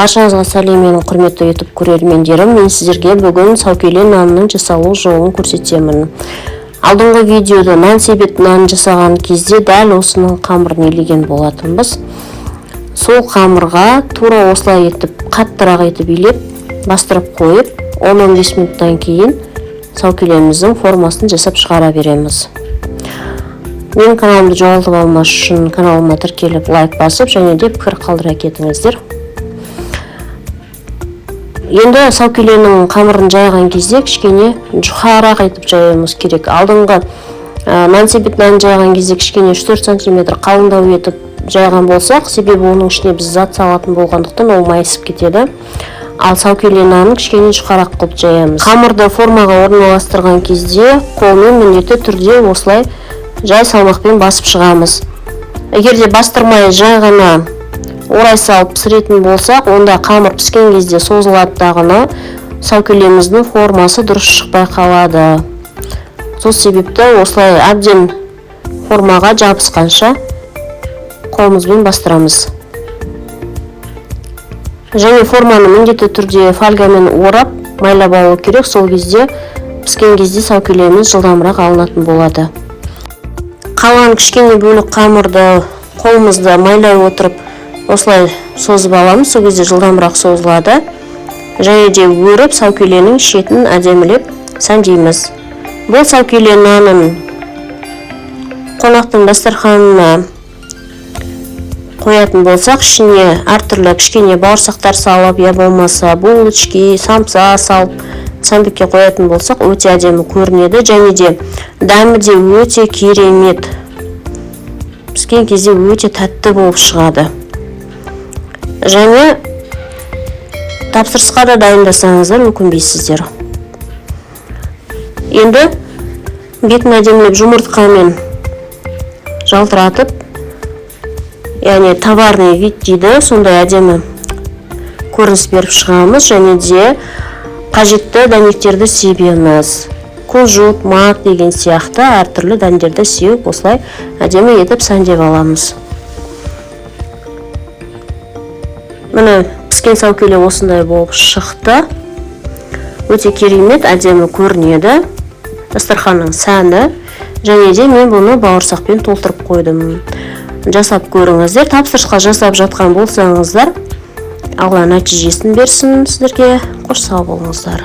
Баршаңызға сәлем, менің құрметті YouTube көрермендерім. Мен сіздерге бүгін саукеле нанның жасалу жолын көрсетемін. Алдыңғы видеода нан себет нан жасаған кезде дәл осының қамырын илеген болатынбыз. Сол қамырға тура осылай етіп, қаттырақ етіп илеп, бастырып қойып, 10-15 минуттан кейін саукелеміздің формасын жасап шығара береміз. Менің каналымды жоғалтып алмас үшін каналыма тіркеліп лайк басып, және де пікір қалдыра кетіңіздер. Енді саукеленің қамырын жайған кезде кішкене жұқарақ етіп жаюымыз керек. Алдыңғы нан себет нан жайған кезде кішкене 3-4 см қалыңдау етіп жайған болсақ, себебі оның ішіне біз зат салатын болғандықтан ол майысып кетеді. Ал саукеле нанын кішкене жұқарақ қылып жаямыз. Қамырды формаға орналастырған кезде қолмен міндетті түрде осылай жай салмақпен басып шығамыз. Егер де бастырмай жай ғана орай салып пісіретін болсақ, онда қамыр піскен кезде созылады дағыны, саукелеміздің формасы дұрыс шықпай қалады. Сол себепті осылай әбден формаға жабысқанша қолымызбен бастырамыз. Және форманы міндетті түрде фольгамен орап, майлап алу керек. Сол кезде піскен кезде саукелеміз жылдамырақ алынатын болады. Қалған кішкене бөлік қамырды қолымызды майлай отырып осылай созып аламыз. Сол кезде жылдамырақ созылады. Және де өріп саукеленің шетін әдемілеп сәндейміз. Бұл саукеле нанын қонақтың дастарханына қоятын болсақ, ішіне әртүрлі кішкене бауырсақтар салып, я болмаса булочки, самса салып, сәндікке қоятын болсақ, өте әдемі көрінеді. Және де дәмі де өте керемет. Піскен кезде өте тәтті болып шығады. Және тапсырысқа да дайындасаңыздар өкінбейсіздер. Енді бетін әдемілеп жұмыртқамен жалтыратып, яғни товарный вид дейді, сондай әдемі көрініс беріп шығамыз. Және де қажетті дәнектерді себеміз. Күнжіт, мак деген сияқты әртүрлі дәндерді сеуіп, осылай әдемі етіп сәндеп аламыз. Міне піскен саукеле осындай болып шықты. Өте керемет, әдемі көрінеді. Дастарханның сәні. Және де мен бұны бауырсақпен толтырып қойдым. Жасап көріңіздер. Тапсырысқа жасап жатқан болсаңыздар, Алла нәтижесін берсін сіздерге. Қош сау болыңыздар.